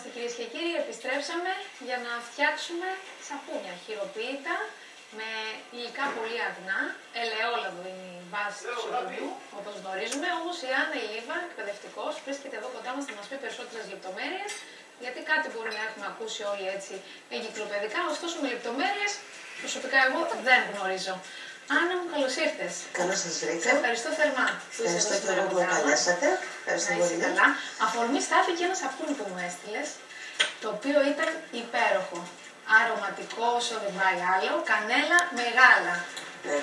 είμαστε κυρίες και κύριοι, επιστρέψαμε για να φτιάξουμε σαπούνια χειροποίητα με υλικά πολύ αγνά. Ελαιόλαδο είναι η βάση του σαπουνιού, όπως γνωρίζουμε. Όμως η Άννα Ηλίβα, εκπαιδευτικός, βρίσκεται εδώ κοντά μας να μας πει περισσότερες λεπτομέρειες, γιατί κάτι μπορεί να έχουμε ακούσει όλοι έτσι εγκυκλοπαιδικά, ωστόσο με λεπτομέρειες προσωπικά εγώ δεν γνωρίζω. Άννα μου, καλώς ήρθες. Καλώς σας βρήκα. Σε ευχαριστώ θερμά. Ευχαριστώ και εγώ που με καλέσατε. Ευχαριστώ πολύ. Καλά. Αφορμή στάθηκε ένα σαπούνι που μου έστειλες, το οποίο ήταν υπέροχο. Αρωματικό όσο δεν πάει άλλο, κανέλα με γάλα. Ναι.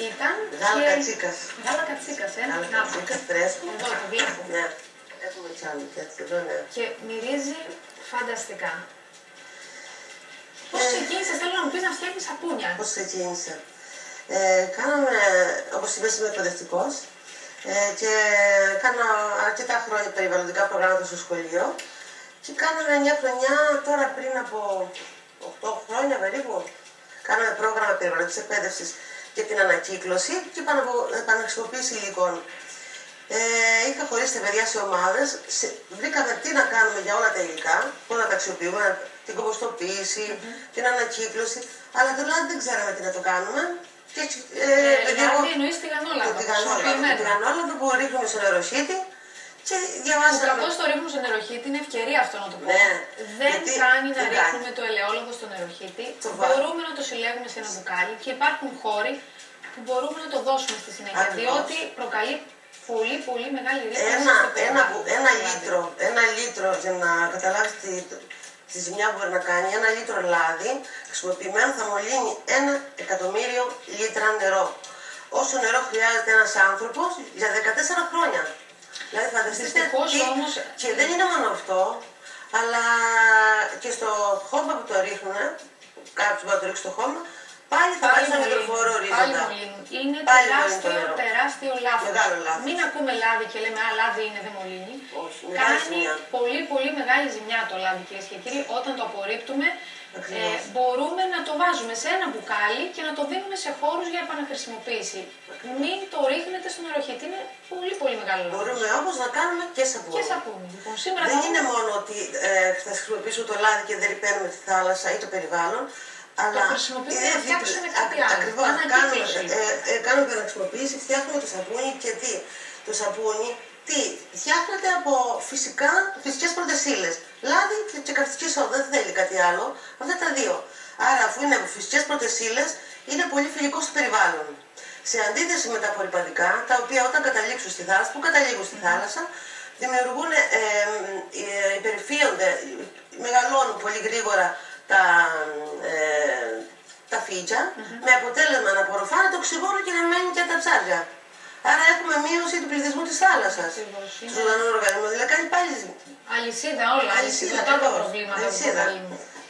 Ήταν Γάλα και... κατσίκας. Γάλα κατσίκας, Γάλα κατσίκας, φρέσκο. Εδώ το βλέπω. Ναι. Έχουμε κι άλλο τέτοιο εδώ, ναι. Και μυρίζει φανταστικά. Πώς ξεκίνησες, θέλω να μου πεις, να φτιάχνεις σαπούνια. Πώς ξεκίνησα. Κάναμε, όπως είπες, είμαι εκπαιδευτικός και κάνω αρκετά χρόνια περιβαλλοντικά προγράμματα στο σχολείο και κάναμε μια χρονιά τώρα πριν από 8 χρόνια περίπου. Κάναμε πρόγραμμα περιβαλλοντικής εκπαίδευσης για την ανακύκλωση και επαναχρησιμοποίηση υλικών. Είχα χωρίσει τα παιδιά σε ομάδες, βρήκαμε τι να κάνουμε για όλα τα υλικά, πώς να τα αξιοποιούμε, την κομποστοποίηση, την ανακύκλωση, αλλά το λάδι δεν ξέραμε τι να το κάνουμε. Δηλαδή εννοείς τηγανόλαδο. Τηγανόλαδο που ρίχνουμε στο νεροχύτη και διαβάζαμε. Καθώς το ρίχνουμε στο νεροχύτη, είναι ευκαιρία αυτό να το πω. Ναι, δεν κάνει να ρίχνουμε το ελαιόλαδο στο νεροχύτη. Μπορούμε να το συλλέγουμε σε ένα μπουκάλι και υπάρχουν χώροι που μπορούμε να το δώσουμε στη συνέχεια. Διότι προκαλεί πολύ μεγάλη ρήπανση. Ένα λίτρο για να καταλάβεις τη ζημιά που μπορεί να κάνει, 1 λίτρο λάδι χρησιμοποιημένο θα μολύνει 1.000.000 λίτρα νερό. Όσο νερό χρειάζεται ένας άνθρωπος για 14 χρόνια. Δηλαδή φανταστείτε όμως... Και δεν είναι μόνο αυτό, αλλά και στο χώμα που το ρίχνουν, κάποιος μπορεί να το ρίξει στο χώμα, πάλι θα πάει στον υδροφόρο ορίζοντα. Είναι τεράστιο λάθος. Μην ακούμε λάδι και λέμε «Α, λάδι είναι, δεν μολύνει». Κάνει πολύ μεγάλη ζημιά το λάδι, κυρίες και κύριοι. Όταν το απορρίπτουμε, μπορούμε να το βάζουμε σε ένα μπουκάλι και να το δίνουμε σε χώρους για επαναχρησιμοποίηση. Μην το ρίχνετε στο νεροχύτη, είναι πολύ μεγάλο λάθος. Μπορούμε όμως να κάνουμε και σαπούνι. Και σαπούνι. Λοιπόν, δεν είναι μόνο ότι θα χρησιμοποιήσουμε το λάδι και δεν ρηπαίνουμε τη θάλασσα ή το περιβάλλον. Αλλά το χρησιμοποιούμε να φτιάξουμε κάτι άλλο. Ακριβώς, κάνουμε επαναχρησιμοποίηση, φτιάχνουμε το σαπούνι και τι. Το σαπούνι φτιάχνεται από φυσικές πρώτες ύλες. Λάδι και καυστική σόδα, δεν θέλει κάτι άλλο. Αυτά τα δύο. Άρα, αφού είναι από φυσικές πρώτες ύλες, είναι πολύ φιλικό στο περιβάλλον. Σε αντίθεση με τα απορρυπαντικά, τα οποία όταν καταλήξουν στη θάλασσα, που καταλήγουν στη θάλασσα, δημιουργούν, υπερηφίονται, μεγαλώνουν πολύ γρήγορα τα φύκια, με αποτέλεσμα να απορροφάνε το οξυγόνο και να μένουν και τα ψάρια. Άρα έχουμε μείωση του πληθυσμού της θάλασσας. Του ζωντανού οργανισμού, δηλαδή κάνει πάλι αλυσίδα όλα, αλυσίδα τα προβλήματα.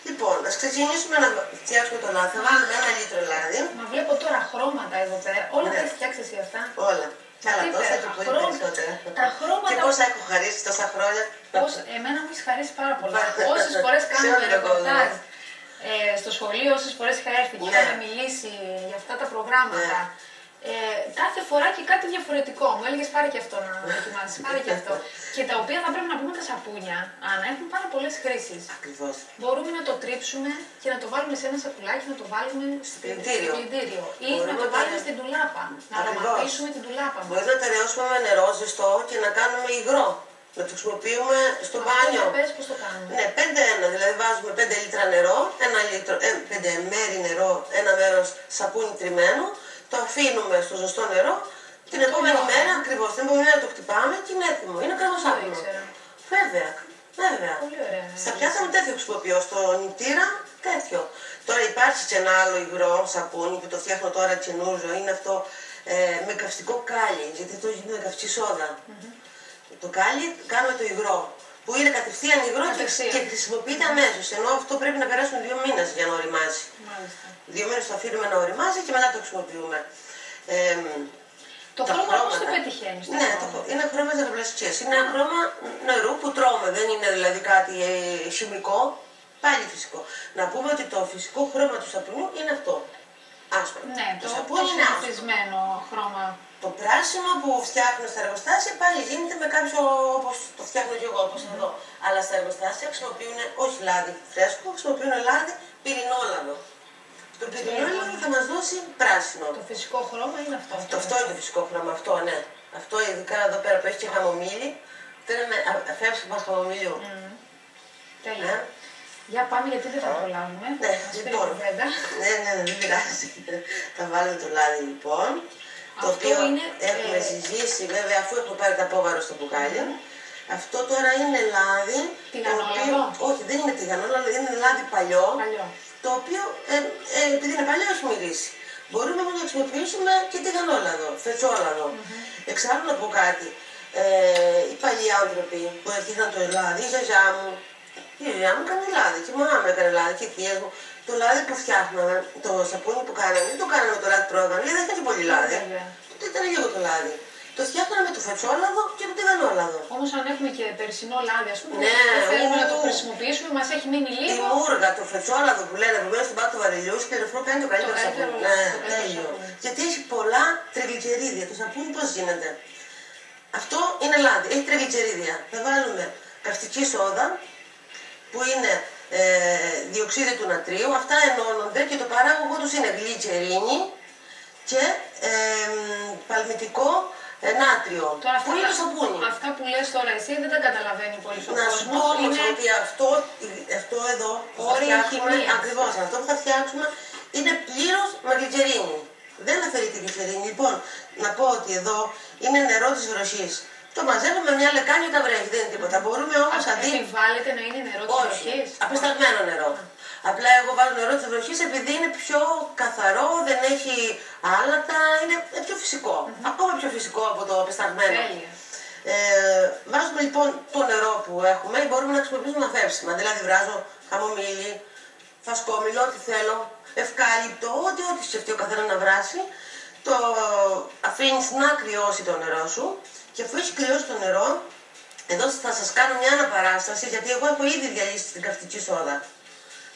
Λοιπόν, ας ξεκινήσουμε να φτιάξουμε το λάδι. Θα βάλουμε 1 λίτρο λάδι. Μα βλέπω τώρα χρώματα εδώ πέρα. Όλα τα έχεις φτιάξει εσύ αυτά. Όλα. Καλά, τόσα και πολύ περισσότερα. Τα χρώματα... Και πόσα έχω χαρίσει τόσα χρόνια. Εμένα μου έχει χαρίσει πάρα πολλά. Όσες φορές κάνουμε ρεπορτάζ στο σχολείο, όσες φορές είχα έρθει και είχαμε μιλήσει για αυτά τα προγράμματα. Κάθε φορά και κάτι διαφορετικό. Μου έλεγες πάρε και αυτό να δοκιμάσεις, πάρε και αυτό. Και τα οποία θα πρέπει να πούμε τα σαπούνια, Άννα, έχουν πάρα πολλές χρήσεις. Ακριβώς. Μπορούμε να το τρίψουμε και να το βάλουμε σε ένα σακουλάκι, να το βάλουμε στο πλυντήριο. Ή να το βάλουμε στην τουλάπα. Να αρωματίσουμε την τουλάπα μας. Μπορεί να τα ρεώσουμε με νερό ζεστό και να κάνουμε υγρό. Να το χρησιμοποιούμε στο μπάνιο. Πες πώς το κάνουμε. Ναι, 5-1, δηλαδή βάζουμε 5 λίτρα νερό, 5 μέρη νερό, 1 μέρος σαπούνι τριμμένο. Το αφήνουμε στο ζεστό νερό, την επόμενη μέρα, ακριβώς, την επόμενη μέρα το χτυπάμε και είναι έτοιμο. Είναι κρεμοσάπινο. Βέβαια. Πολύ ωραία. Στα πιάτα μου τέτοιο χρησιμοποιώ, στο νηπτήρα τέτοιο. Τώρα υπάρχει και ένα άλλο υγρό σαπούνι που το φτιάχνω τώρα καινούριο, είναι αυτό με καυστικό κάλι, γιατί το έχει με καυστική σόδα. Το κάλι κάνουμε το υγρό, που είναι κατευθείαν υγρό και χρησιμοποιείται αμέσως, ενώ αυτό πρέπει να περάσουν 2 μήνες για να οριμάσει. 2 μήνες το αφήνουμε να οριμάζει και μετά το χρησιμοποιούμε. Το χρώμα πώς το πετυχαίνεις? Ναι, είναι χρώμα ζαχαροπλαστικές. Είναι ένα χρώμα νερού που τρώμε, δεν είναι δηλαδή κάτι χημικό, πάλι φυσικό. Να πούμε ότι το φυσικό χρώμα του σαπουνιού είναι αυτό. Άσπρο. Ναι, το συνηθισμένο χρώμα Το πράσινο που φτιάχνουν στα εργοστάσια πάλι γίνεται με κάποιο όπως το φτιάχνω και εγώ, όπως εδώ. Αλλά στα εργοστάσια χρησιμοποιούν όχι λάδι φρέσκο, χρησιμοποιούν λάδι πυρηνόλαδο. Το πυρηνόλαδο θα μας δώσει πράσινο. Το φυσικό χρώμα είναι αυτό. Αυτό είναι το φυσικό χρώμα, αυτό ναι. Αυτό ειδικά εδώ πέρα που έχει και χαμομήλι, αυτό είναι με αφέψιμα χαμομήλιου. Τέλεια. Για πάμε γιατί δεν θα προλάβουμε. Ναι, λοιπόν. Ναι, δεν πειράζει. Θα βάλουμε το λάδι λοιπόν. Το οποίο έχουμε συζήσει βέβαια αφού έχουμε πάρει τα απόβαρο στο μπουκάλι. Αυτό τώρα είναι λάδι. Τηγανόλαδο. Όχι, δεν είναι τηγανόλαδο, είναι λάδι παλιό. Το οποίο επειδή είναι παλιό έχει μυρίσει. Μπορούμε να χρησιμοποιήσουμε και τηγανόλαδο, φετσόλαδο. Εξάλλου να πω κάτι. Οι παλιοί άνθρωποι που έφτιαχναν το λάδι, η γιαγιά μου, μου έκανε λάδι και η μαμά μου έκανε λάδι και οι θείες μου. Το λάδι που φτιάχναμε, το σαπούνι που κάναμε, δεν το κάναμε το λάδι πρόγραμμα, γιατί δεν είχε πολύ λάδι. Τότε ήταν λίγο το λάδι. Το φτιάχναμε με το φετσόλαδο και το τηγανόλαδο. Όμως αν έχουμε και περσινό λάδι, ας πούμε, δεν θέλουμε να το χρησιμοποιήσουμε, μας έχει μείνει λίγο. Η μούργα, το φετσόλαδο που λένε που μένει στον πάτο του βαρελιού, σπιροφρό κάνει το καλύτερο σαπούνι. Ναι, τέλειο. Γιατί έχει πολλά τριγλιτσερίδια. Το σαπούνι πώς γίνεται. Αυτό είναι λάδι, έχει τριγλιτσερίδια. Θα βάλουμε καυστική σόδα που είναι διοξείδιο του νατρίου, αυτά ενώνονται και το παράγωγό τους είναι γλυκερίνη και παλμητικό νάτριο, τώρα, που είναι το σαπούνι. Αυτά που λες τώρα εσύ δεν τα καταλαβαίνει πολύ ο κόσμος. Να σου πω όμως ότι αυτό εδώ που θα φτιάξουμε, ακριβώς αυτό που θα φτιάξουμε είναι πλήρως με γλυκερίνη. Δεν αφαιρεί τη γλυκερίνη. Λοιπόν, να πω ότι εδώ είναι νερό της βροχής. Το μαζεύουμε με μια λεκάνη όταν βρέχει, δεν είναι τίποτα. Μπορούμε όμως αντί. Επιβάλλεται να είναι νερό της βροχής. Απεσταγμένο νερό. Απλά εγώ βάζω νερό της βροχής επειδή είναι πιο καθαρό, δεν έχει άλατα, είναι πιο φυσικό. Ακόμα πιο φυσικό από το απεσταγμένο. Βάζουμε λοιπόν το νερό που έχουμε ή μπορούμε να χρησιμοποιήσουμε αφέψιμα. Δηλαδή βράζω χαμομήλι, φασκόμηλο, ό,τι θέλω, ευκάλυπτο, ό,τι σκεφτεί ο καθένας να βράσει. Το αφήνεις να κρυώσει το νερό σου και αφού έχει κρυώσει το νερό, εδώ θα σας κάνω μια αναπαράσταση γιατί εγώ έχω ήδη διαλύσει την καυστική σόδα.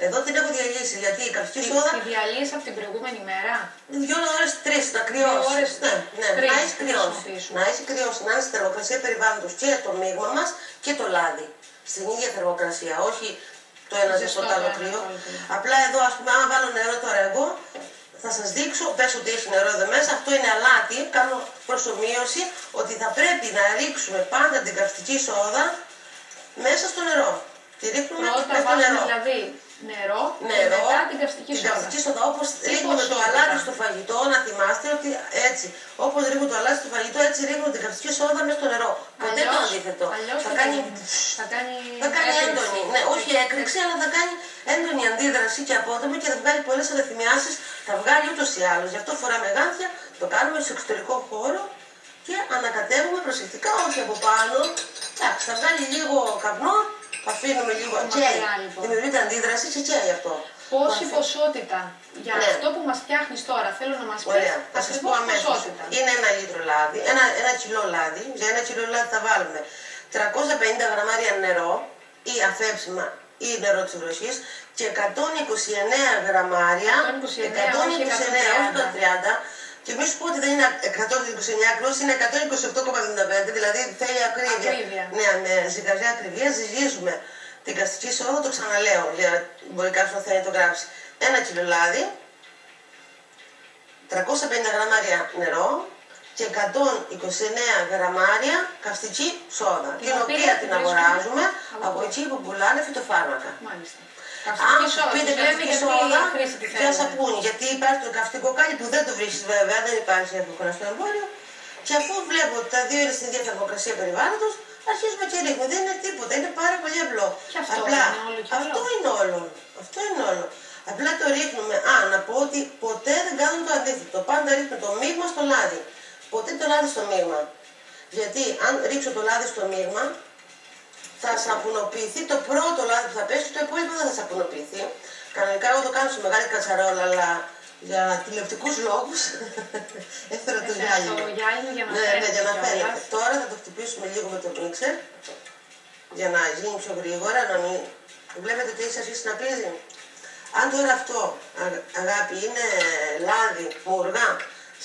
Εδώ την έχω διαλύσει γιατί η καυστική σόδα. Τη διαλύσει από την προηγούμενη μέρα. 2 ώρες, 3 να κρυώσει. Ναι, να έχει κρυώσει. Να έχει κρυώσει, να είναι στη θερμοκρασία περιβάλλοντος και το μείγμα μας και το λάδι. Στην ίδια θερμοκρασία, όχι το ένα ζεστό το άλλο κρύο. Απλά εδώ, ας πούμε, άμα βάλω νερό τώρα εγώ, θα σας δείξω, πες ότι έχει νερό εδώ μέσα, αυτό είναι αλάτι, κάνω προσομοίωση ότι θα πρέπει να ρίξουμε πάντα την καυστική σόδα μέσα στο νερό. Τη ρίχνουμε μέσα στο νερό. Δηλαδή νερό και μετά την καυστική σόδα. Την καυστική σόδα, όπως ρίχνουμε το αλάτι στο φαγητό, να θυμάστε ότι έτσι, όπως ρίχνουμε το αλάτι στο φαγητό, έτσι ρίχνουμε την καυστική σόδα μέσα στο νερό. Ποτέ το αντίθετο. Θα κάνει έντονη, ναι, όχι έκρηξη, αλλά θα κάνει έντονη αντίδραση και απότομη και θα βγάλει πολλές αναθυμιάσεις. Θα βγάλει ούτως ή άλλως. Γι' αυτό φοράμε γάντια, το κάνουμε σε εξωτερικό χώρο και ανακατεύουμε προσεκτικά, όχι από πάνω. Εντάξει, θα βγάλει λίγο καπνό, θα αφήνουμε λίγο καίει. Δημιουργείται αντίδραση και καίει αυτό. Πόση ποσότητα για αυτό που μας φτιάχνεις τώρα, θέλω να μας πεις. Ωραία, θα σας πω αμέσως. Είναι 1 λίτρο λάδι, 1 κιλό λάδι. Για 1 κιλό λάδι θα βάλουμε 350 γραμμάρια νερό ή αφέψιμα ή νερό της βροχής και 129 γραμμάρια, 129 όχι το 30, και μη σου πω ότι δεν είναι 129 ακριβώς, είναι 128,75, δηλαδή θέλει ακρίβεια. Ναι, με ζυγαριά ακριβία ζυγίζουμε την καυστική σόδα, το ξαναλέω, για μπορεί κάποιος να θέλει να το γράψει. 1 κιλό λάδι, 350 γραμμάρια νερό και 129 γραμμάρια καυστική σόδα, την οποία την αγοράζουμε από εκεί που πουλάνε φυτοφάρμακα. Μάλιστα. Αν πείτε καυστική σόδα, για σαπούνι, γιατί υπάρχει το καυστικό κάλι που δεν το βρίσκεις βέβαια, δεν υπάρχει εύκολα στο εμπόριο. Και αφού βλέπω ότι τα δύο είναι στην ίδια θερμοκρασία περιβάλλοντος, αρχίζουμε και ρίχνουμε. Δεν είναι τίποτα, είναι πάρα πολύ απλό. Απλά αυτό είναι όλο. Αυτό είναι όλο. Απλά το ρίχνουμε. Να πω ότι ποτέ δεν κάνουμε το αντίθετο. Πάντα ρίχνουμε το μείγμα στο λάδι. Ποτέ το λάδι στο μείγμα. Γιατί αν ρίξω το λάδι στο μείγμα, θα σαπουνοποιηθεί το πρώτο λάδι που θα πέσει, το υπόλοιπο δεν θα σαπουνοποιηθεί. Κανονικά εγώ το κάνω σε μεγάλη κατσαρόλα, αλλά για τηλεοπτικούς λόγους έφερα το γυάλινο. Ναι, για να φαίνεται. Τώρα θα το χτυπήσουμε λίγο με το μίξερ, για να γίνει πιο γρήγορα, να μην. Βλέπετε ότι έχει αρχίσει να πίζει. Αν τώρα αυτό, αγάπη, είναι λάδι, μουργά,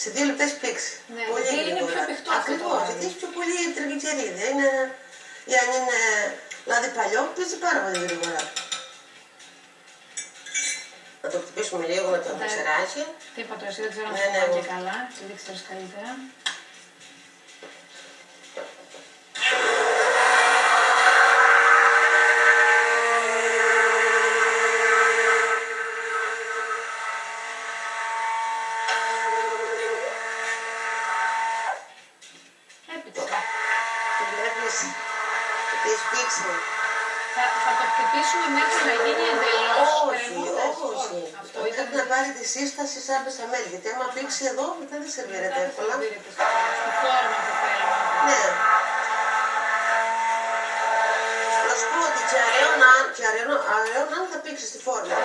Σε 2 λεπτά έχει πήξει. Ναι, πολύ γιατί είναι γρήγορα. πιο πηχτό αυτό το Ακριβώς, λάδι. γιατί έχει πιο πολύ τριγλυκερίδι. Ή αν είναι λάδι παλιό, πίζει πάρα πολύ γρήγορα. Να το χτυπήσουμε λίγο με το μιξεράκι. Τι είπα τώρα, εσύ δεν ξέρω αν Ναι, το ναι, κάνω εγώ. και καλά, εσύ δεν ξέρεις καλύτερα. Έπιξε. Το βλέπεις ότι έχει πήξει. Θα το χτυπήσουμε μέχρι να γίνει εντελώς Όχι, κρεμούδες. όχι. Αυτό Πρέπει ήταν να πάρει τη σύσταση σαν μπεσαμέλ. Γιατί άμα πήξει εδώ, μετά δεν σερβίρεται εύκολα. Στη φόρμα που θέλουμε. Ναι. Να σου πω ότι και αραιόν αν θα πήξει στη φόρμα.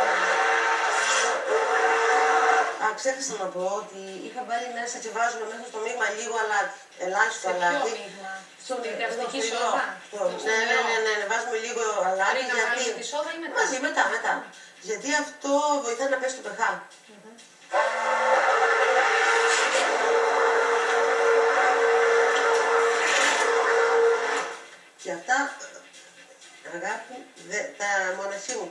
Α, ξέχασα να πω ότι είχα βάλει μέσα και βάζουμε μέσα στο μείγμα λίγο αλάτι. Ελάχιστο αλάτι. Ποιο μείγμα? Στον Εικαστική φρυγρό. σόδα? Ναι, βάζουμε λίγο αλάτι. Πριν να βάλουμε τη σόδα ή μετά? Μαζί, μετά. Γιατί αυτό βοηθάει να πέσει το pH. Και αυτά, αγάπη, τα μοναχή μου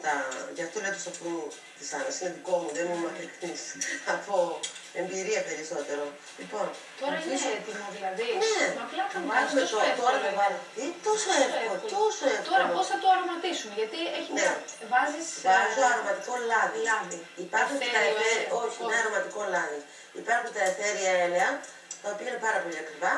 γι' αυτό λέω το σαπούνι της Άννας, είναι δικό μου, δεν μου μαθητής, από εμπειρία περισσότερο. Λοιπόν, Τώρα είναι έτοιμο δηλαδή. ναι, Μα απλά θα βάζουμε τόσο τώρα εύκολο. θα βάλω. Τόσο εύκολο, τόσο εύκολο. Τώρα πώς θα το αρωματίσουμε, γιατί έχει Ναι. μια... Βάζεις... Βάζω αρωματικό λάδι. Λάδι. Υπάρχουν και τα Εθέριο εθέρια, έλαιο. όχι, είναι αρωματικό λάδι. Υπάρχουν τα εθέρια έλαια, τα οποία είναι πάρα πολύ ακριβά.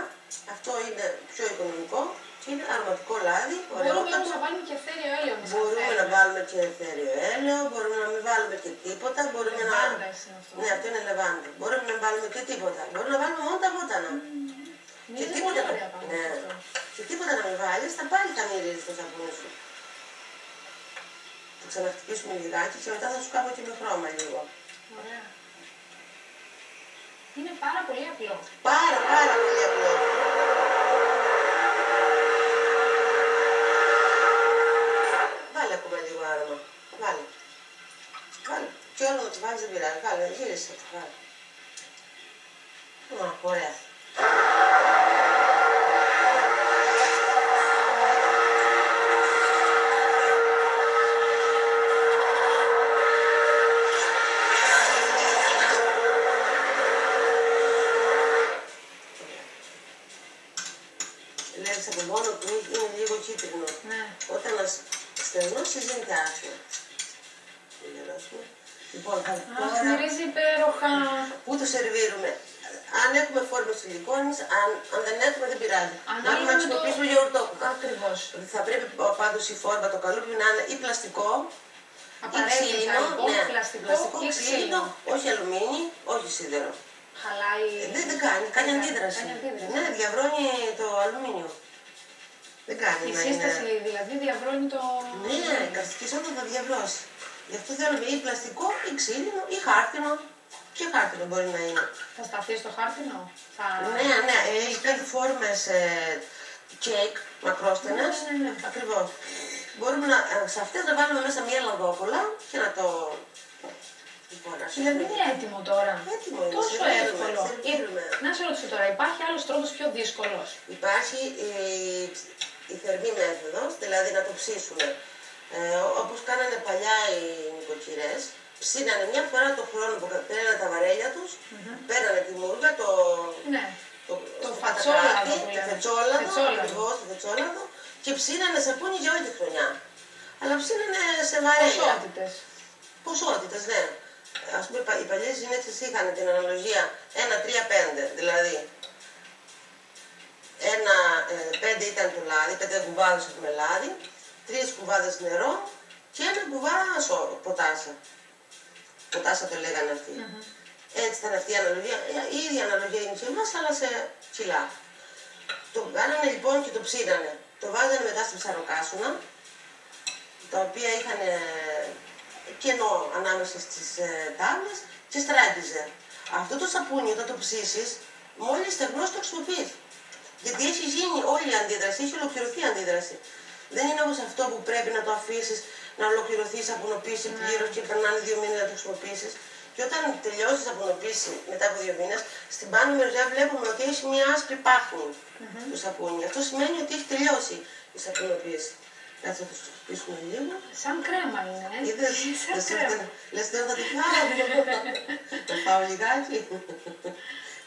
Αυτό είναι πιο οικονομικό και είναι αρωματικό λάδι. Μπορούμε όμως να βάλουμε και εθέριο έλαιο μέσα. Μπορούμε να βάλουμε και εθέριο έλαιο, μπορούμε να μην βάλουμε και τίποτα. Μπορούμε Λεβάντα είναι αυτό. Ναι, αυτό είναι λεβάντα. Μπορούμε να βάλουμε και τίποτα. Μπορούμε να βάλουμε μόνο τα βότανα. Και Είναι τίποτα, πολύ ωραία πάνω ναι. αυτό. Και τίποτα να μην βάλεις, πάλι θα μυρίζεις το σαπούνι σου. Το ξαναχτυπήσουμε λιγάκι και μετά θα σου κάνω και με χρώμα λίγο. Ωραία. Είναι πάρα πολύ απλό. Πάρα πολύ απλό. Βάλε ακόμα λίγο άρωμα. Βάλε. Και όλο να το βάλεις δεν πειράζει. Βάλε, γύρισε το. Βάλε. Ωραία. Βλέπεις από μόνο που είναι λίγο κίτρινο. Ναι. Όταν στεγνώσει γίνεται άσχημα. Λοιπόν, Αχ, τώρα μυρίζει υπέροχα. πού το σερβίρουμε. Αν έχουμε φόρμες σιλικόνης, αν δεν έχουμε δεν πειράζει. Ανάλογα Μπορούμε να με το- χρησιμοποιήσουμε γιαουρτόκουτα. Ακριβώς. Θα πρέπει πάντως η φόρμα, το καλούπι να είναι ή πλαστικό, ή Απαραίτητα ξύλινο. λοιπόν, Ναι, πλαστικό ή ξύλινο. όχι αλουμίνι, όχι σίδερο. Χαλάει. Δεν κάνει αντίδραση. Κάνει αντίδραση. Ναι, διαβρώνει το αλουμίνιο. Δεν κάνει Η να σύσταση είναι... δηλαδή διαβρώνει το... Ναι, η καυστική σόδα θα διαβρώσει. Γι' αυτό θέλουμε ή πλαστικό, ή ξύλινο, ή χάρτινο. Και χάρτινο μπορεί να είναι. Θα σταθεί στο χάρτινο. Ναι, έχει κάτι φόρμες κέικ, μακρόστενες. Ναι. Ακριβώς. Μπορούμε σε αυτές να βάλουμε μέσα μία λαδόκολλα και να το... Δηλαδή είναι έτοιμο τώρα. Έτοιμο είναι, Τόσο σερβίρουμε, εύκολο. σερβίρουμε. Να σε ρωτήσω τώρα, υπάρχει άλλος τρόπος πιο δύσκολος? Υπάρχει η θερμή μέθοδος, δηλαδή να το ψήσουμε. Όπως κάνανε παλιά οι νοικοκυρές, ψήνανε μια φορά το χρόνο που παίρνανε τα βαρέλια τους, παίρνανε τη μούργα, Το φατσόλαδο που τη λέμε. φετσόλαδο και ψήνανε σαπούνι για όλη τη χρονιά. Αλλά ψήνανε σε βαρέλια. Ποσότητες, ναι. Ας πούμε, οι παλιές γυναίκες είχαν την αναλογία 1-3-5, δηλαδή 5 ήταν το λάδι, 5 κουβάδες έχουμε λάδι, 3 κουβάδες νερό και 1 κουβά ποτάσα. Ποτάσα το λέγανε αυτοί. Έτσι ήταν αυτή η αναλογία. Η ίδια αναλογία είναι και εμάς, αλλά σε κιλά. Το κάνανε λοιπόν και το ψήνανε. Το βάζανε μετά στην ψαροκάσουνα, τα οποία είχαν κενό ανάμεσα στις τάβλες και στράγγιζε. Αυτό το σαπούνι όταν το ψήσεις, μόλις στεγνώσει το χρησιμοποιείς. Γιατί έχει γίνει όλη η αντίδραση, έχει ολοκληρωθεί η αντίδραση. Δεν είναι όπως αυτό που πρέπει να το αφήσεις να ολοκληρωθεί η σαπουνοποίηση πλήρως και περνάνε 2 μήνες να το χρησιμοποιήσεις. Και όταν τελειώσει η σαπουνοποίηση μετά από 2 μήνες, στην πάνω μεριά βλέπουμε ότι έχει μια άσπρη πάχνη το σαπούνι. Αυτό σημαίνει ότι έχει τελειώσει η σαπουνοποίηση. Κάτσε να το σκουπίσουμε λίγο. Σαν κρέμα είναι. Είδες, Σαν κρέμα. λες τώρα θα τη φάω. Θα φάω λιγάκι.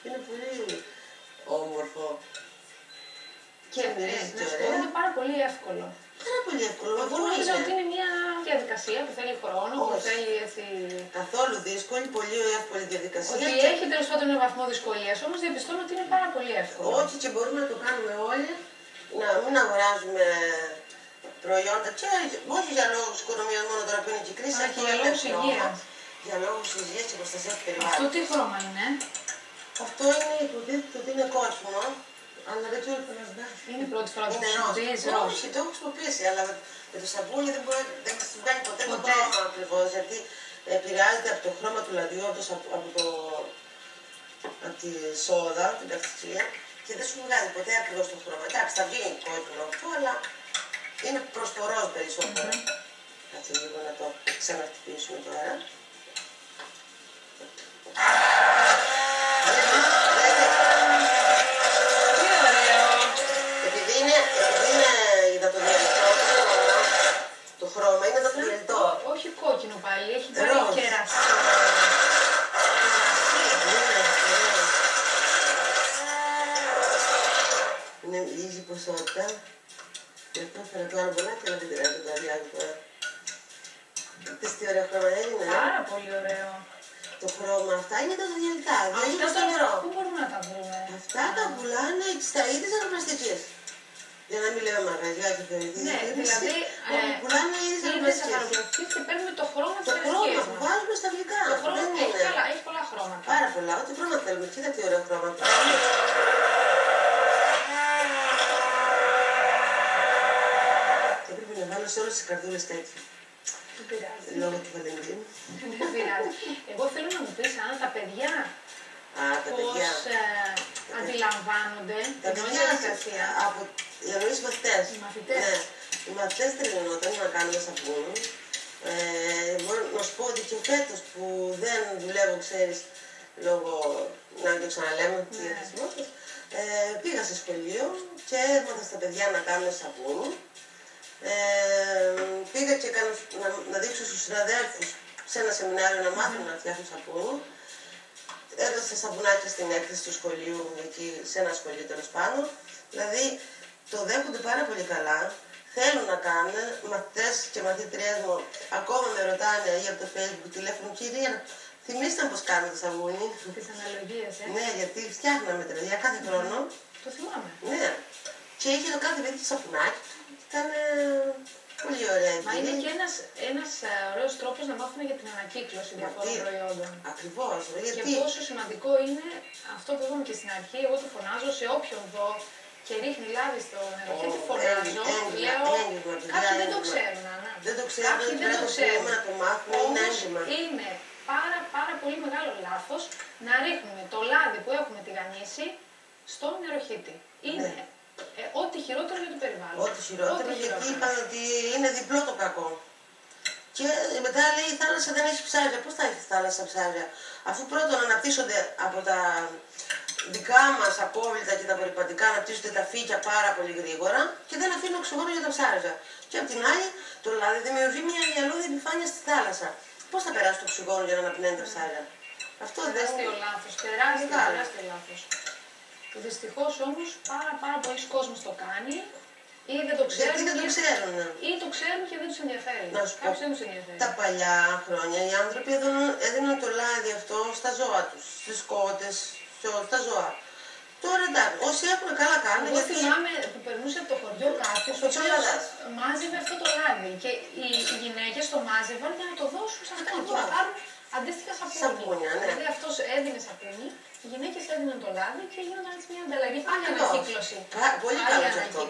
Είναι πολύ όμορφο. Και να σου πω είναι πάρα πολύ εύκολο. Πάρα πολύ εύκολο. Εγώ νομίζω ότι είναι μια διαδικασία που θέλει χρόνο, που θέλει έτσι. Καθόλου δύσκολη, πολύ εύκολη διαδικασία. Ότι έχει τέλος πάντων ένα βαθμό δυσκολίας, όμως διαπιστώνω ότι είναι πάρα πολύ εύκολο. Όχι, και μπορούμε να το κάνουμε όλοι, να μην αγοράζουμε προϊόντα και όχι για λόγους οικονομίας μόνο τώρα που είναι και κρίση, αλλά και για λόγους υγείας. Για λόγους υγείας και προστασία του περιβάλλοντος. Αυτό τι χρώμα είναι? Αυτό είναι, υποτίθεται ότι είναι κόκκινο, αλλά δεν ξέρω τι να βγάλει. Είναι η πρώτη φορά που Είναι χρησιμοποιείς ροζ. όχι, το έχω χρησιμοποιήσει, αλλά με το σαπούνι δεν θα σου βγάλει ποτέ το χρώμα ακριβώς, γιατί επηρεάζεται από το χρώμα του λαδιού, από τη σόδα, την καυτικία, και δεν σου βγάζει ποτέ ακριβώς το χρώμα. Εντάξει, θα βγει κόκκινο αυτό, αλλά είναι προς το ροζ περισσότερο. Κάτσε λίγο να το ξαναχτυπήσουμε τώρα. Τι ωραίο! Επειδή είναι υδατοδιαλυτό το χρώμα, είναι υδατοδιαλυτό. Όχι κόκκινο πάλι, έχει πάρει Ροζ. κερασί. Είναι λίγη ποσότητα. Γι' αυτό έφερα το άλλο μπολάκι, αλλά δεν πειράζει το αδιάκι τώρα. Δες τι ωραίο χρώμα είναι. Πάρα πολύ ωραίο. Το χρώμα αυτά είναι τα διαλυτά, διαλύουν Αυτά στο νερό. πού μπορούμε να τα βρούμε? Αυτά τα πουλάνε στα ίδιες αναπλαστικές. Για να μην λέμε μαγαζιά και θεωρητή Ναι, διαφήμιση, δηλαδή όπου πουλάνε οι ίδιες είναι αναπλαστικές. σαχαροπλαστικές και παίρνουμε το χρώμα της Το χρώμα energies που μας. βάζουμε στα γλυκά. Το χρώμα δεν έχει, είναι. καλά, έχει πολλά χρώματα. Πάρα πολλά, ό,τι χρώμα θέλουμε. Κοίτα τι ωραίο χρώμα που και πρέπει να βάλω σε όλες τις καρδούλες τέτοια. Δεν πειράζει. Λόγω του Βαλεντίνου. Δεν πειράζει. Εγώ θέλω να μου πεις αν τα παιδιά Α, τα παιδιά. πώς αντιλαμβάνονται Τα την όλη παιδιά διαδικασία. από οι μαθητές. Οι μαθητές. Ναι. Οι μαθητές τρελαινόταν να κάνουμε σαπούνι. Μπορώ να σου πω ότι και φέτος που δεν δουλεύω, ξέρεις, λόγω, να μην το ξαναλέμε, τι χρησιμότητες, πήγα σε σχολείο και έμαθα στα παιδιά να κάνουν σαπούνι. Πήγα και να δείξω στους συναδέλφους σε ένα σεμινάριο να μάθουν να φτιάχνουν σαπούνι. Έδωσα σαπουνάκια στην έκθεση του σχολείου, εκεί σε ένα σχολείο τέλος πάντων. Δηλαδή το δέχονται πάρα πολύ καλά. Θέλουν να κάνουν, μαθητές και μαθήτριές μου ακόμα με ρωτάνε ή από το Facebook τηλέφωνο, κυρία, θυμίστε μου πώς κάνετε σαπούνι. Τις αναλογίες, Ναι, γιατί φτιάχναμε παιδιά κάθε χρόνο. Το θυμάμαι. Ναι. Και είχε το κάθε παιδί σαπουνάκι του. Ήταν πολύ ωραία Μα είναι εμπειρία. και ένας ωραίος τρόπος να μάθουμε για την ανακύκλωση διαφόρων προϊόντων. Ακριβώς. Και Γιατί πόσο σημαντικό είναι αυτό που είπαμε και στην αρχή, εγώ το φωνάζω σε όποιον δω και ρίχνει λάδι στο νερό και τη φωνάζω, λέω, κάποιοι δεν το ξέρουν, Άννα. δεν το ξέρουν, Κάποιοι δεν πρέπει το να το ξέρουν. πούμε, να το μάθουμε, είναι Όμως έντοιμα. είναι πάρα πολύ μεγάλο λάθος να ρίχνουμε το λάδι που έχουμε τηγανίσει στον νεροχύτη. Είναι ό,τι χειρότερο για το περιβάλλον. Ό,τι χειρότερο, γιατί είπαν ότι είναι διπλό το κακό. Και μετά λέει η θάλασσα δεν έχει ψάρια. Πώς θα έχει θάλασσα ψάρια, αφού πρώτον αναπτύσσονται από τα δικά μας απόβλητα και τα απορρυπαντικά, αναπτύσσονται τα φύκια πάρα πολύ γρήγορα και δεν αφήνουν οξυγόνο για τα ψάρια. Και απ' την άλλη, το λάδι δημιουργεί μια γυαλώδη επιφάνεια στη θάλασσα. Πώς θα περάσει το οξυγόνο για να αναπνέουν τα ψάρια? Αυτό δεν Τεράστιο λάθος, τεράστιο λάθος. Δυστυχώς όμως πάρα πολλοί κόσμος το κάνει ή δεν το ξέρουν. Γιατί δεν το ξέρουν. Ή το ξέρουν και δεν τους ενδιαφέρει. Να σου πω, Κάποιους δεν τους ενδιαφέρει. τα παλιά χρόνια οι άνθρωποι έδιναν το λάδι αυτό στα ζώα τους, στις κότες, στα ζώα. Τώρα εντάξει, όσοι έχουν καλά κάνουν. Εγώ θυμάμαι που περνούσε από το χωριό κάποιος ο οποίος μάζευε αυτό το λάδι και οι γυναίκες το μάζευαν για να το δώσουν σαν κάτι και να πάρουν αντίστοιχα σαπούνια. Ναι. Δηλαδή αυτός έδινε σαπούνι, οι γυναίκες έδιναν το λάδι και γίνονταν έτσι μια ανταλλαγή. Πάλι ανακύκλωση. Πολύ καλό αυτό.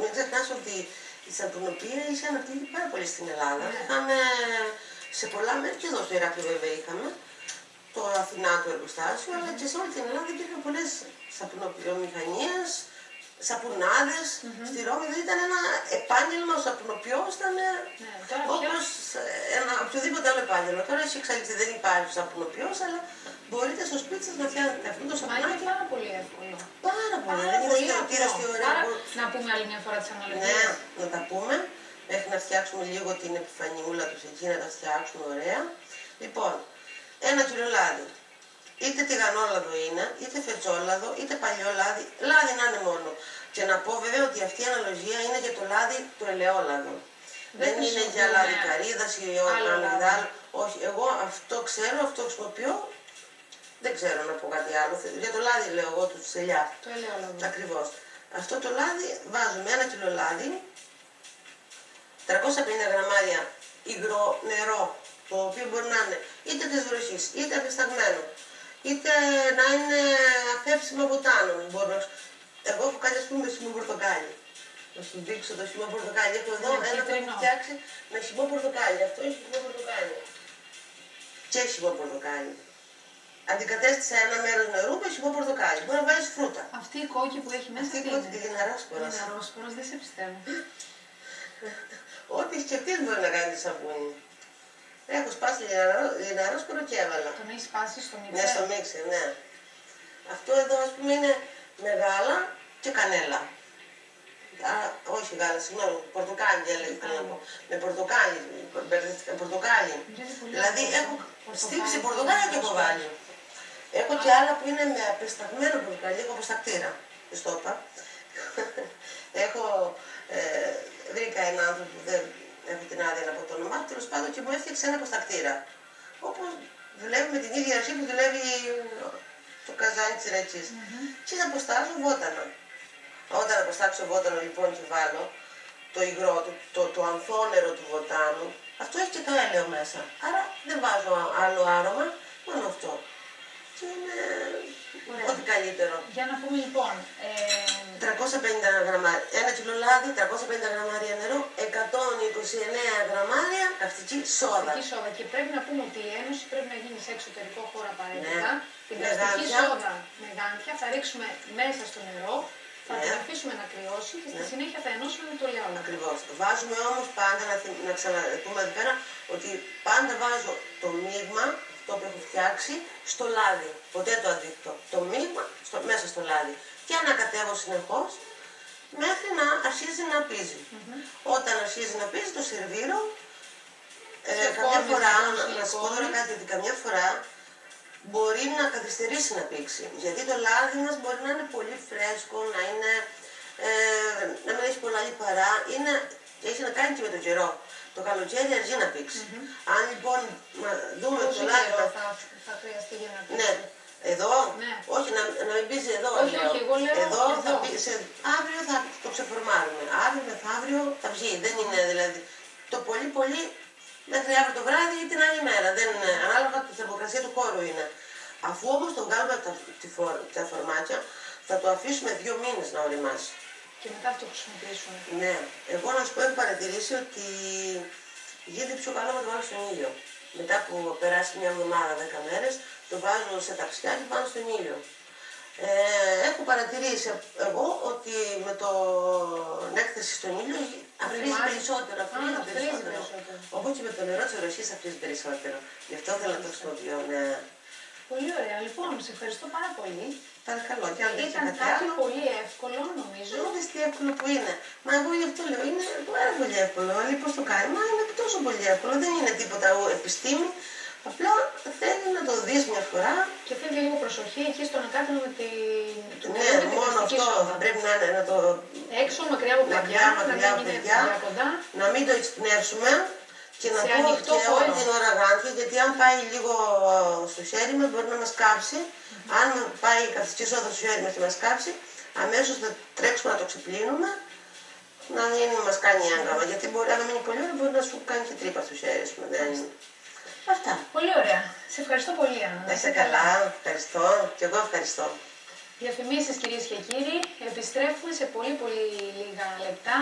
Μην ξεχνάς ότι η σαπουνοπία είχε αναπτύχει πάρα πολύ στην Ελλάδα. Είχαμε σε πολλά μέρη και εδώ στο Ηράκλειο βέβαια είχαμε το Αθηνά το εργοστάσιο, αλλά και σε όλη την Ελλάδα υπήρχαν πολλές σαπουνοπιομηχανίες σαπουνάδες. Στη Ρώμη δεν ήταν ένα επάγγελμα, ο σαπουνοποιός ήταν όπως ένα οποιοδήποτε άλλο επάγγελμα. Τώρα έχει εξαλειφθεί, δεν υπάρχει σαπουνοποιός, αλλά μπορείτε στο σπίτι σας να φτιάχνετε αυτό το σαπουνάκι. Μα είναι πάρα πολύ εύκολο. Πάρα πολύ. Δεν είναι τι ωραία. Να πούμε άλλη μια φορά τις αναλογίες. Ναι, να τα πούμε. Μέχρι να φτιάξουμε λίγο την επιφανιούλα τους εκεί, να τα φτιάξουμε ωραία. Λοιπόν, 1 κιλό λάδι. Είτε τηγανόλαδο είναι, είτε φετσόλαδο, είτε παλιό λάδι. Λάδι να είναι μόνο. Και να πω βέβαια ότι αυτή η αναλογία είναι για το λάδι το ελαιόλαδο. Δεν είναι για λάδι καρύδας ή άλλο. Όχι, εγώ αυτό ξέρω, αυτό χρησιμοποιώ. Δεν ξέρω να πω κάτι άλλο. Για το λάδι λέω εγώ του τσελιά. Το ελαιόλαδο. Ακριβώς. Αυτό το λάδι βάζουμε 1 κιλό λάδι, 350 γραμμάρια υγρό νερό, το οποίο μπορεί να είναι είτε της βροχής, είτε απεσταγμένο, είτε να είναι αφέψιμο βοτάνο. Εγώ έχω κάνει, ας πούμε, με χυμό πορτοκάλι. Να σου δείξω το χυμό πορτοκάλι. Έχω εδώ ένα που έχω φτιάξει με χυμό πορτοκάλι. Αυτό είναι χυμό πορτοκάλι. Και χυμό πορτοκάλι. Αντικατέστησα ένα μέρος νερού με χυμό πορτοκάλι. Μπορεί να βάλεις φρούτα. Αυτή η κόκκι που έχει μέσα. Αυτή η κόκκι είναι αρρώσπορος. Είναι αρρώσπορος, δεν σε πιστεύω. Ό,τι σκεφτείς μπορεί να κάνει σαπούνι. Έχω σπάσει λιναρόσπορο και έβαλα. Τον έχει σπάσει στο μίξερ. Ναι, στο μίξερ, ναι. Αυτό εδώ, ας πούμε, είναι με γάλα και κανέλα. Όχι γάλα, συγγνώμη, πορτοκάλι έλεγα να πω. Με πορτοκάλι, πορτοκάλι. Δηλαδή έχω στύψει πορτοκάλι και έχω βάλει. Έχω και άλλα που είναι με απεσταγμένο πορτοκάλι, έχω αποστακτήρα. Δεν το είπα. Βρήκα έναν άνθρωπο που δεν έχω την άδεια να πω το όνομά του, τέλος πάντων, και μου έφτιαξε ένα αποστακτήρα. Όπως δουλεύει με την ίδια αρχή που δουλεύει το καζάνι της ρέτσης. Και θα αποστάζω βότανα. Όταν αποστάξω βότανο λοιπόν και βάλω το υγρό του, το ανθόνερο του βοτάνου, αυτό έχει και το έλαιο μέσα. Άρα δεν βάζω άλλο άρωμα, μόνο αυτό. Και είναι ό,τι καλύτερο. Για να πούμε λοιπόν. 350 γραμμάρια, 1 κιλό λάδι, 350 γραμμάρια νερό, 129 γραμμάρια καυτική σόδα. Καυτική σόδα. Και πρέπει να πούμε ότι η ένωση πρέπει να γίνει σε εξωτερικό χώρο απαραίτητα. Ναι. Την καυτική σόδα με γάντια θα ρίξουμε μέσα στο νερό, θα την αφήσουμε να κρυώσει και στη συνέχεια θα ενώσουμε με το ελαιόλαδο. Ακριβώς. Βάζουμε όμως πάντα, να ξαναπούμε εδώ πέρα, ότι πάντα βάζω το μείγμα, το που έχω φτιάξει, στο λάδι. Ποτέ το αδίκτω. Το μείγμα μέσα στο λάδι. Και ανακατεύω συνεχώς μέχρι να αρχίζει να πίζει. Όταν αρχίζει να πίζει το σερβίρω. Καμιά φορά, να σου πω τώρα κάτι, ότι καμιά φορά μπορεί να καθυστερήσει να πήξει. Γιατί το λάδι μας μπορεί να είναι πολύ φρέσκο, να μην έχει πολλά λιπαρά, έχει να κάνει και με τον καιρό. Το καλοκαίρι αργεί να πήξει. Αν λοιπόν δούμε το λάδι μας. Θα χρειαστεί για να πήξει. Ναι. Εδώ, όχι να μην πίζει εδώ. Όχι, εγώ λέω εδώ θα πήξει. Αύριο θα το ξεφορμάρουμε. Αύριο μεθαύριο θα βγει. Δεν είναι δηλαδή. Το πολύ πολύ μέχρι αύριο το βράδυ ή την άλλη μέρα. Ανάλογα τη θερμοκρασία του χώρου είναι. Αφού όμως τον βγάλουμε από τα φορμάτια, θα το αφήσουμε 2 μήνες να οριμάσει. Και μετά θα το χρησιμοποιήσουμε. Ναι. Εγώ να σου πω, έχω παρατηρήσει ότι γίνεται πιο καλό να το βάλω στον ήλιο. Μετά που περάσει μια εβδομάδα, 10 μέρες, το βάζω σε ταψιά και πάνω στον ήλιο. Έχω παρατηρήσει εγώ ότι με την έκθεση στον ήλιο αφρίζει περισσότερο. Όπως και με το νερό της βροχής αφρίζει περισσότερο. Γι' αυτό θέλω να το χρησιμοποιώ. Πολύ ωραία. Λοιπόν, σε ευχαριστώ πάρα πολύ. Παρακαλώ. Ήταν κάτι πολύ εύκολο, νομίζω. Είδες τι εύκολο που είναι. Μα εγώ γι' αυτό λέω, είναι πάρα πολύ εύκολο. Όλοι πώς το κάνει, μα είναι τόσο πολύ εύκολο. Δεν είναι τίποτα επιστήμη. Απλά θέλει να το δεις μια φορά. Και θέλει λίγο προσοχή εκεί στο να κάνουμε με την μόνο αυτό σόδα. θα πρέπει να είναι να το. Έξω, μακριά από παιδιά, να μην το εξπνεύσουμε. Και να πω και όλη την ώρα γάντια, γιατί αν πάει λίγο στο χέρι μας μπορεί να μας κάψει. Αν πάει η καυτική σόδα στο χέρι μας και μας κάψει, αμέσως θα τρέξουμε να το ξεπλύνουμε, να μην μας κάνει έγγραμμα. Γιατί μπορεί, αν μείνει πολύ ώρα, μπορεί να σου κάνει και τρύπα στο χέρι. Αυτά. Πολύ ωραία. Σε ευχαριστώ πολύ, Άννα. Να είσαι καλά. Ευχαριστώ. Και εγώ ευχαριστώ. Διαφημίσεις, κυρίες και κύριοι. Επιστρέφουμε σε πολύ λίγα λεπτά.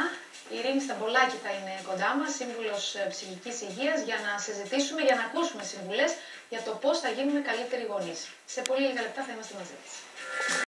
Η Ειρήνη Σταμπολάκη θα είναι κοντά μας, σύμβουλος ψυχικής υγείας, για να συζητήσουμε, για να ακούσουμε συμβουλές για το πώς θα γίνουμε καλύτεροι γονείς. Σε πολύ λίγα λεπτά θα είμαστε μαζί της.